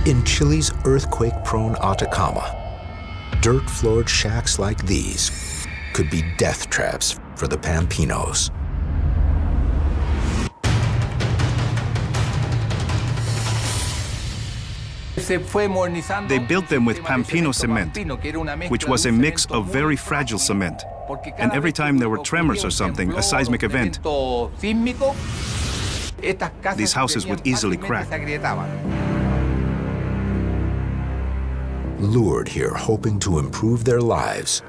In Chile's earthquake-prone Atacama, dirt-floored shacks like these could be death traps for the Pampinos. They built them with Pampino cement, which was a mix of very fragile cement. And every time there were tremors or something, a seismic event, these houses would easily crack. Lured here hoping to improve their lives,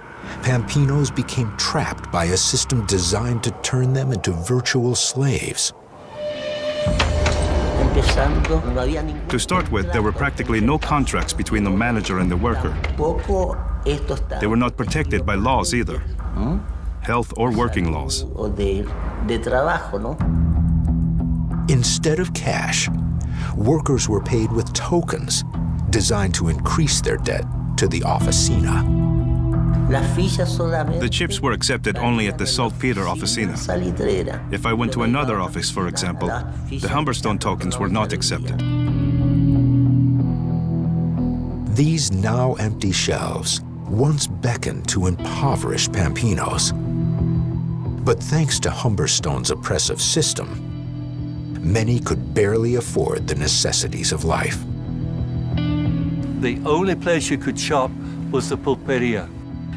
Pampinos became trapped by a system designed to turn them into virtual slaves. To start with, there were practically no contracts between the manager and the worker. They were not protected by laws either, health or working laws. Instead of cash, workers were paid with tokens designed to increase their debt to the officina. The chips were accepted only at the saltpeter officina. If I went to another office, for example, the Humberstone tokens were not accepted. These now empty shelves once beckoned to impoverished Pampinos. But thanks to Humberstone's oppressive system, many could barely afford the necessities of life. The only place you could shop was the pulperia.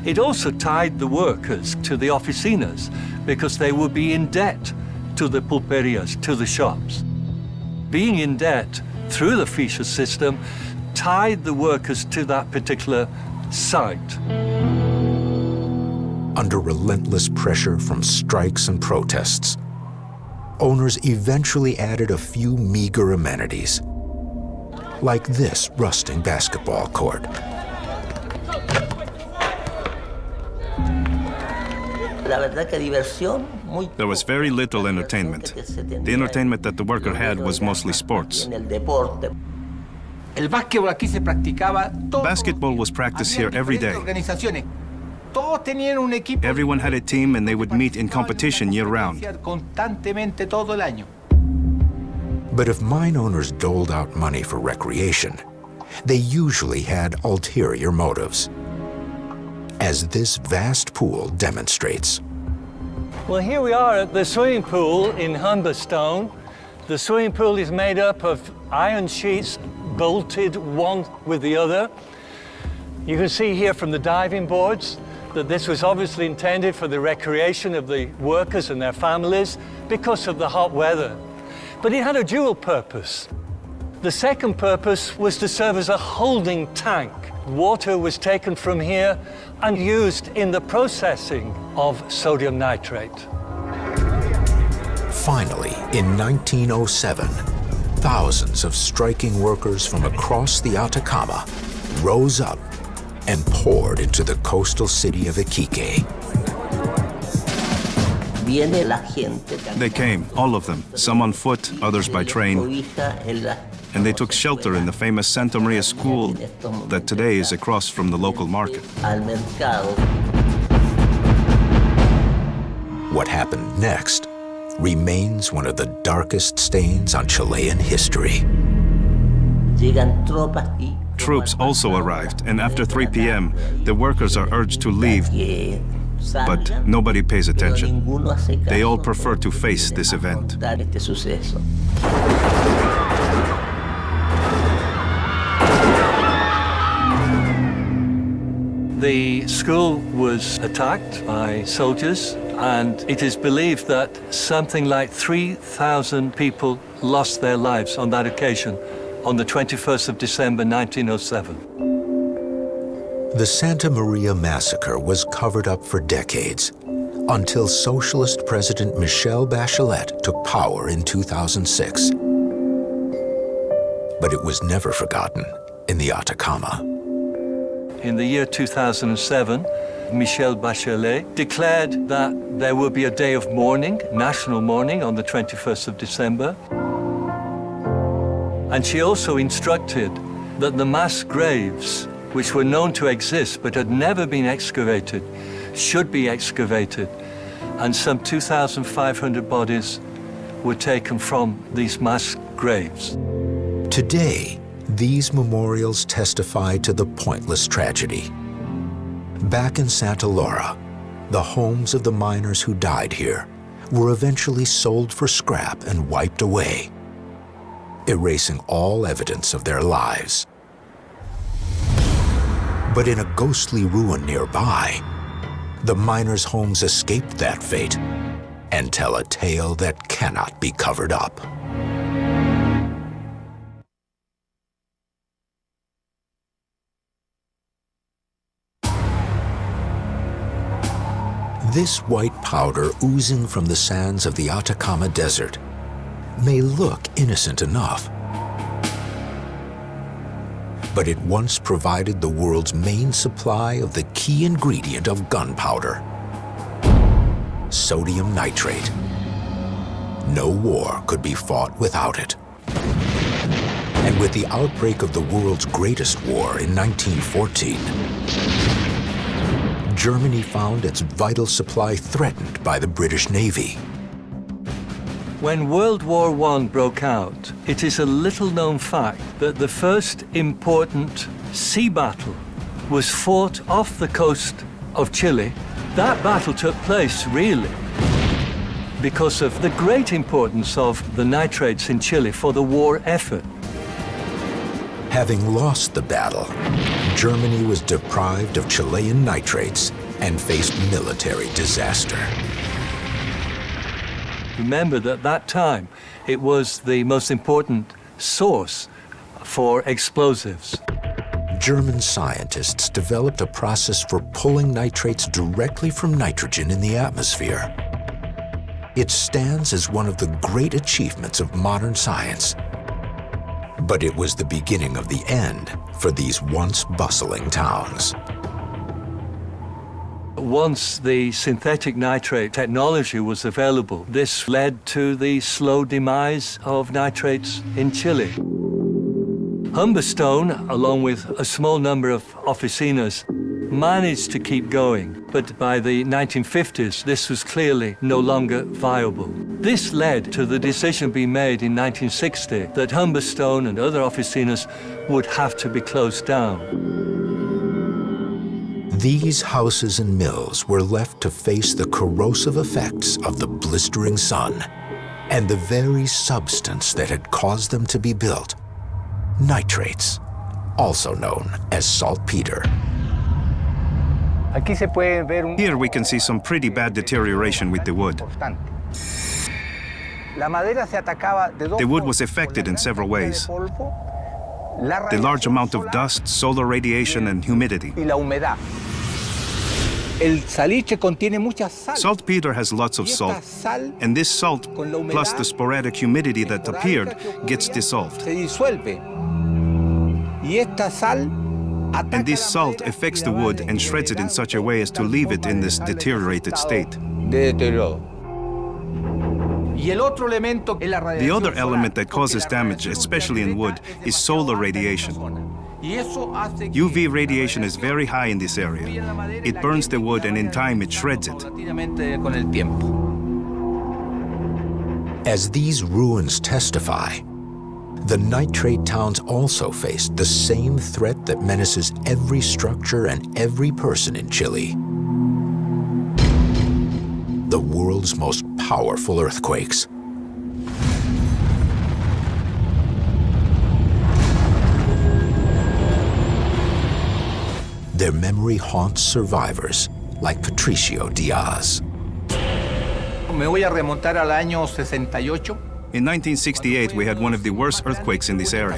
It also tied the workers to the oficinas because they would be in debt to the pulperias, to the shops. Being in debt through the ficha system tied the workers to that particular site. Under relentless pressure from strikes and protests, owners eventually added a few meager amenities, like this rusting basketball court. There was very little entertainment. The entertainment that the worker had was mostly sports. Basketball was practiced here every day. Everyone had a team and they would meet in competition year-round. But if mine owners doled out money for recreation, they usually had ulterior motives, as this vast pool demonstrates. Well, here we are at the swimming pool in Humberstone. The swimming pool is made up of iron sheets bolted one with the other. You can see here from the diving boards that this was obviously intended for the recreation of the workers and their families because of the hot weather. But it had a dual purpose. The second purpose was to serve as a holding tank. Water was taken from here and used in the processing of sodium nitrate. Finally, in 1907, thousands of striking workers from across the Atacama rose up and poured into the coastal city of Iquique. They came, all of them, some on foot, others by train, and they took shelter in the famous Santa Maria School that today is across from the local market. What happened next remains one of the darkest stains on Chilean history. Troops also arrived, and after 3 p.m., the workers are urged to leave, but nobody pays attention. They all prefer to face this event. The school was attacked by soldiers, and it is believed that something like 3,000 people lost their lives on that occasion, on the 21st of December, 1907. The Santa Maria Massacre was covered up for decades, until Socialist President Michelle Bachelet took power in 2006. But it was never forgotten in the Atacama. In the year 2007, Michelle Bachelet declared that there would be a day of mourning, national mourning, on the 21st of December. And she also instructed that the mass graves, which were known to exist but had never been excavated, should be excavated. And some 2,500 bodies were taken from these mass graves. Today, these memorials testify to the pointless tragedy. Back in Santa Laura, the homes of the miners who died here were eventually sold for scrap and wiped away, erasing all evidence of their lives. But in a ghostly ruin nearby, the miners' homes escaped that fate and tell a tale that cannot be covered up. This white powder oozing from the sands of the Atacama Desert may look innocent enough, but it once provided the world's main supply of the key ingredient of gunpowder, sodium nitrate. No war could be fought without it. And with the outbreak of the world's greatest war in 1914, Germany found its vital supply threatened by the British Navy. When World War I broke out, it is a little-known fact that the first important sea battle was fought off the coast of Chile. That battle took place, really, because of the great importance of the nitrates in Chile for the war effort. Having lost the battle, Germany was deprived of Chilean nitrates and faced military disaster. Remember that at that time, it was the most important source for explosives. German scientists developed a process for pulling nitrates directly from nitrogen in the atmosphere. It stands as one of the great achievements of modern science. But it was the beginning of the end for these once bustling towns. Once the synthetic nitrate technology was available, this led to the slow demise of nitrates in Chile. Humberstone, along with a small number of officinas, managed to keep going, but by the 1950s, this was clearly no longer viable. This led to the decision being made in 1960 that Humberstone and other officinas would have to be closed down. These houses and mills were left to face the corrosive effects of the blistering sun and the very substance that had caused them to be built, nitrates, also known as saltpeter. Here we can see some pretty bad deterioration with the wood. The wood was affected in several ways. The large amount of dust, solar radiation, and humidity. Saltpeter has lots of salt, and this salt, plus the sporadic humidity that appeared, gets dissolved. And this salt affects the wood and shreds it in such a way as to leave it in this deteriorated state. The other element that causes damage, especially in wood, is solar radiation. UV radiation is very high in this area. It burns the wood and in time it shreds it. As these ruins testify, the nitrate towns also faced the same threat that menaces every structure and every person in Chile: the world's most powerful earthquakes. Their memory haunts survivors like Patricio Diaz. Me voy a remontar al año 68. In 1968, we had one of the worst earthquakes in this area.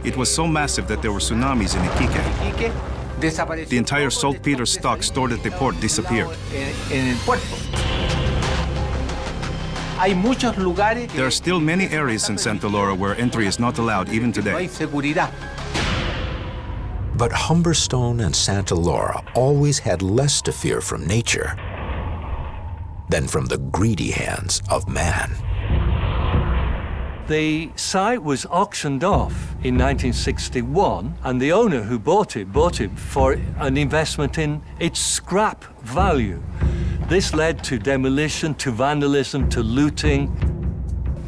It was so massive that there were tsunamis in Iquique. The entire saltpeter stock stored at the port disappeared. There are still many areas in Santa Laura where entry is not allowed even today. But Humberstone and Santa Laura always had less to fear from nature than from the greedy hands of man. The site was auctioned off in 1961, and the owner who bought it for an investment in its scrap value. This led to demolition, to vandalism, to looting.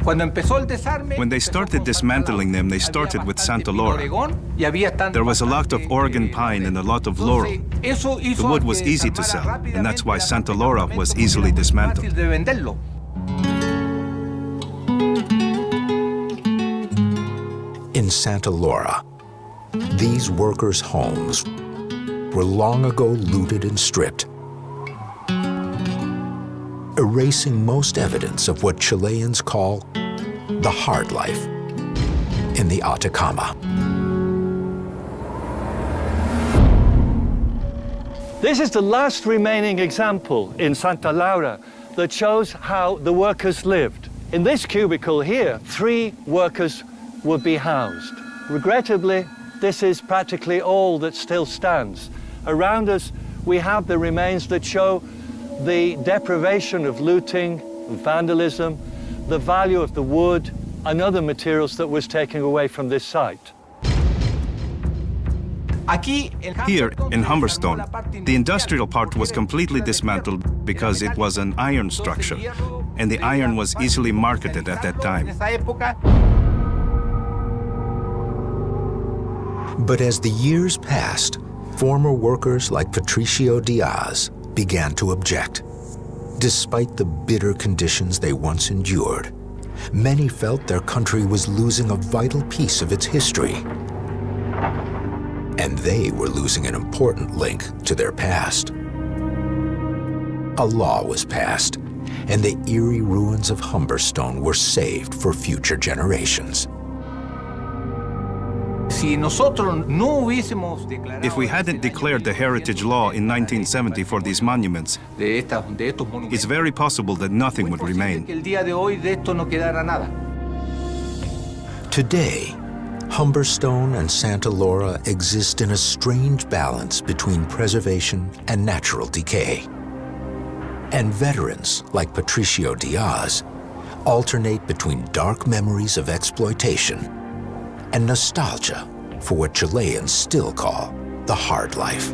When they started dismantling them, they started with Santa Laura. There was a lot of Oregon pine and a lot of laurel. The wood was easy to sell, and that's why Santa Laura was easily dismantled. In Santa Laura, these workers' homes were long ago looted and stripped, erasing most evidence of what Chileans call the hard life in the Atacama. This is the last remaining example in Santa Laura that shows how the workers lived. In this cubicle here, 3 workers would be housed. Regrettably, this is practically all that still stands. Around us, we have the remains that show the deprivation of looting, vandalism, the value of the wood and other materials that was taken away from this site. Here, in Humberstone, the industrial part was completely dismantled because it was an iron structure, and the iron was easily marketed at that time. But as the years passed, former workers like Patricio Diaz began to object. Despite the bitter conditions they once endured, many felt their country was losing a vital piece of its history. And they were losing an important link to their past. A law was passed, and the eerie ruins of Humberstone were saved for future generations. If we hadn't declared the heritage law in 1970 for these monuments, it's very possible that nothing would remain. Today, Humberstone and Santa Laura exist in a strange balance between preservation and natural decay. And veterans like Patricio Diaz alternate between dark memories of exploitation and nostalgia for what Chileans still call the hard life.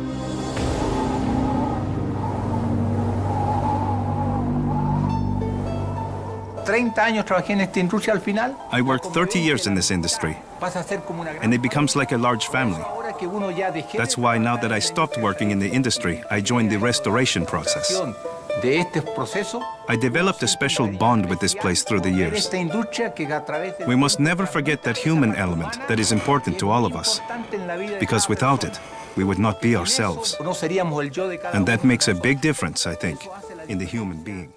I worked 30 years in this industry, and it becomes like a large family. That's why now that I stopped working in the industry, I joined the restoration process. I developed a special bond with this place through the years. We must never forget that human element that is important to all of us, because without it, we would not be ourselves. And that makes a big difference, I think, in the human being.